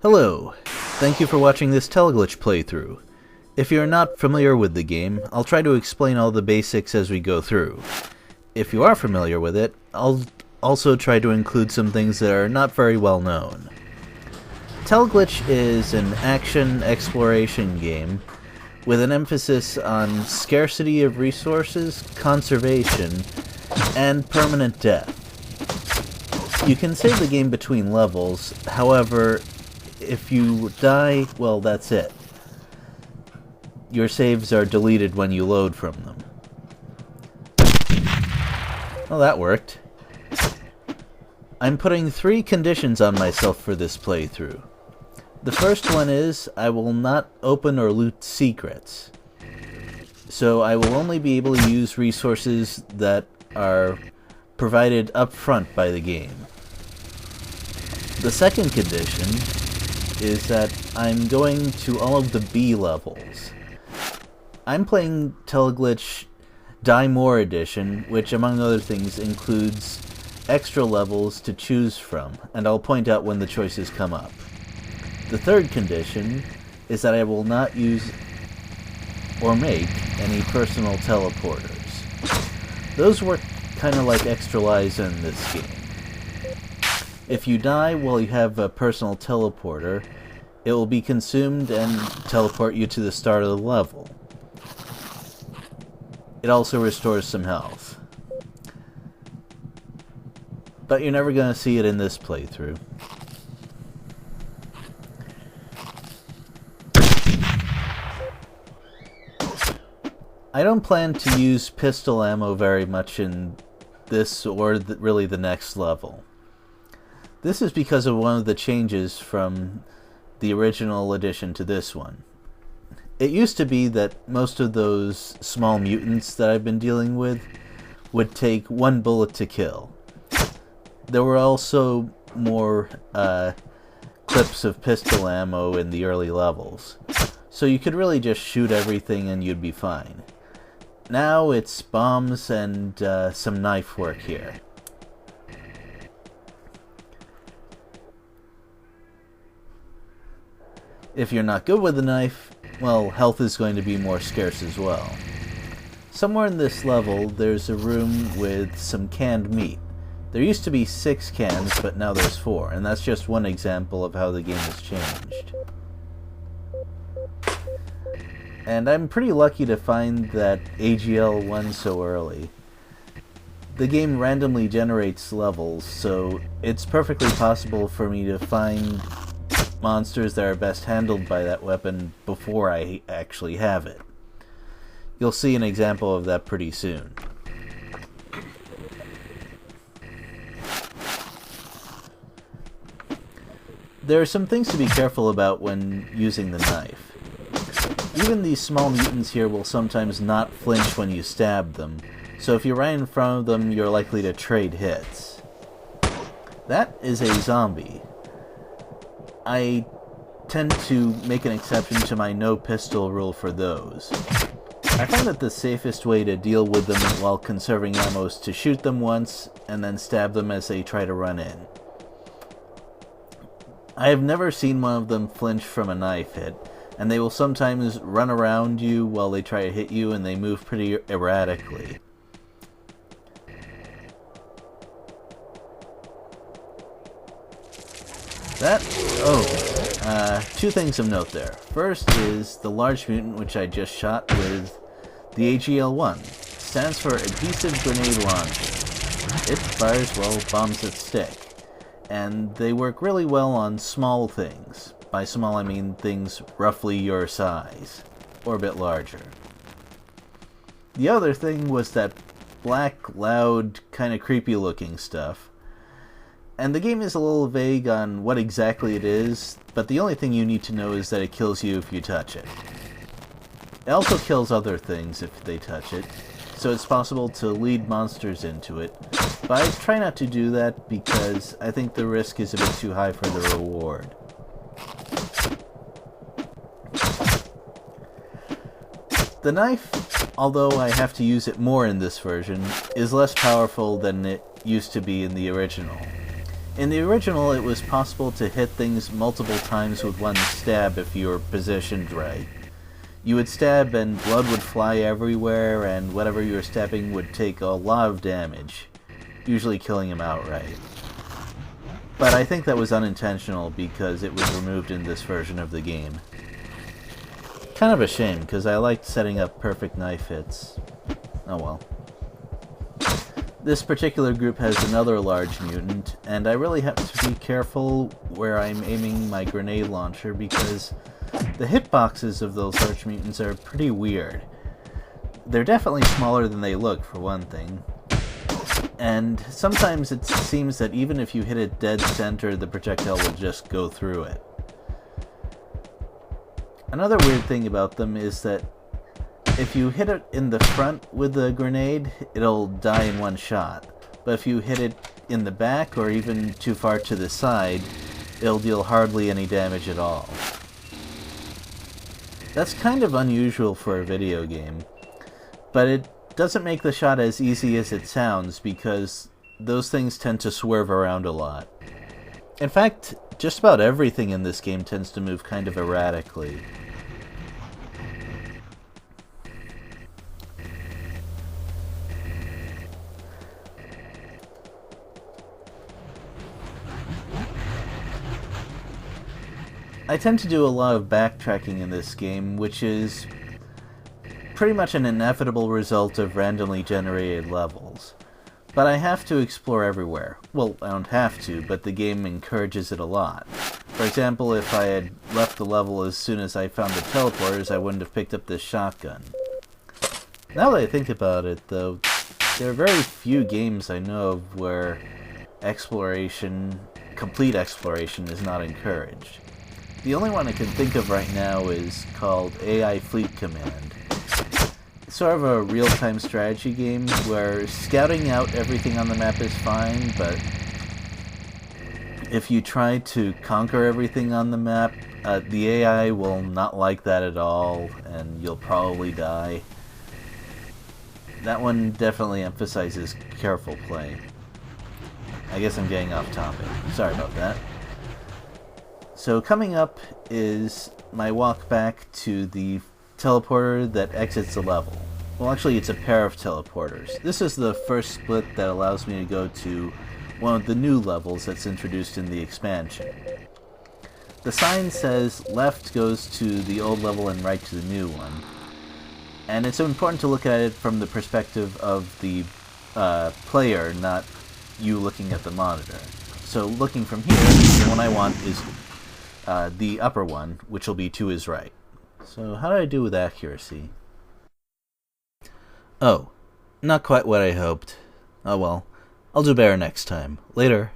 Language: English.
Hello, thank you for watching this Teleglitch playthrough. If you're not familiar with the game, I'll try to explain all the basics as we go through. If you are familiar with it, I'll also try to include some things that are not very well known. Teleglitch is an action exploration game with an emphasis on scarcity of resources, conservation, and permanent death. You can save the game between levels, however, if you die, well, that's it. Your saves are deleted when you load from them. Well, that worked. I'm putting 3 conditions on myself for this playthrough. The first one is, I will not open or loot secrets. So I will only be able to use resources that are provided up front by the game. The second condition is that I'm going to all of the B levels. I'm playing Teleglitch Die More Edition, which among other things includes extra levels to choose from, and I'll point out when the choices come up. The third condition is that I will not use or make any personal teleporters. Those work kind of like extra lives in this game. If you die while you have a personal teleporter, it will be consumed and teleport you to the start of the level. It also restores some health. But you're never going to see it in this playthrough. I don't plan to use pistol ammo very much in this or really the next level. This is because of one of the changes from the original edition to this one. It used to be that most of those small mutants that I've been dealing with would take 1 bullet to kill. There were also more clips of pistol ammo in the early levels, so you could really just shoot everything and you'd be fine. Now it's bombs and some knife work here. If you're not good with the knife, well, health is going to be more scarce as well. Somewhere in this level, there's a room with some canned meat. There used to be 6 cans, but now there's 4, and that's just one example of how the game has changed. And I'm pretty lucky to find that AGL won so early. The game randomly generates levels, so it's perfectly possible for me to find monsters that are best handled by that weapon before I actually have it. You'll see an example of that pretty soon. There are some things to be careful about when using the knife. Even these small mutants here will sometimes not flinch when you stab them, so if you're right in front of them, you're likely to trade hits. That is a zombie. I tend to make an exception to my no pistol rule for those. I find that the safest way to deal with them while conserving ammo is to shoot them once and then stab them as they try to run in. I have never seen one of them flinch from a knife hit, and they will sometimes run around you while they try to hit you, and they move pretty erratically. Two things of note there. First is the large mutant which I just shot with the AGL-1. Stands for Adhesive Grenade Launcher. It fires, well, bombs that stick. And they work really well on small things. By small I mean things roughly your size, or a bit larger. The other thing was that black, loud, kinda creepy looking stuff. And the game is a little vague on what exactly it is, but the only thing you need to know is that it kills you if you touch it. It also kills other things if they touch it, so it's possible to lead monsters into it, but I try not to do that because I think the risk is a bit too high for the reward. The knife, although I have to use it more in this version, is less powerful than it used to be in the original. In the original, it was possible to hit things multiple times with one stab if you were positioned right. You would stab and blood would fly everywhere, and whatever you were stabbing would take a lot of damage, usually killing him outright. But I think that was unintentional because it was removed in this version of the game. Kind of a shame, because I liked setting up perfect knife hits. Oh well. This particular group has another large mutant, and I really have to be careful where I'm aiming my grenade launcher because the hitboxes of those large mutants are pretty weird. They're definitely smaller than they look, for one thing. And sometimes it seems that even if you hit it dead center, the projectile will just go through it. Another weird thing about them is that if you hit it in the front with the grenade, it'll die in one shot. But if you hit it in the back or even too far to the side, it'll deal hardly any damage at all. That's kind of unusual for a video game, but it doesn't make the shot as easy as it sounds because those things tend to swerve around a lot. In fact, just about everything in this game tends to move kind of erratically. I tend to do a lot of backtracking in this game, which is pretty much an inevitable result of randomly generated levels. But I have to explore everywhere. Well, I don't have to, but the game encourages it a lot. For example, if I had left the level as soon as I found the teleporters, I wouldn't have picked up this shotgun. Now that I think about it, though, there are very few games I know of where complete exploration is not encouraged. The only one I can think of right now is called AI Fleet Command. It's sort of a real-time strategy game where scouting out everything on the map is fine, but if you try to conquer everything on the map, the AI will not like that at all, and you'll probably die. That one definitely emphasizes careful play. I guess I'm getting off topic. Sorry about that. So coming up is my walk back to the teleporter that exits the level. Well, actually, it's a pair of teleporters. This is the first split that allows me to go to one of the new levels that's introduced in the expansion. The sign says left goes to the old level and right to the new one. And it's important to look at it from the perspective of the player, not you looking at the monitor. So looking from here, the one I want is the upper one, which will be to his right. So how did I do with accuracy? Oh, not quite what I hoped. Oh well, I'll do better next time. Later.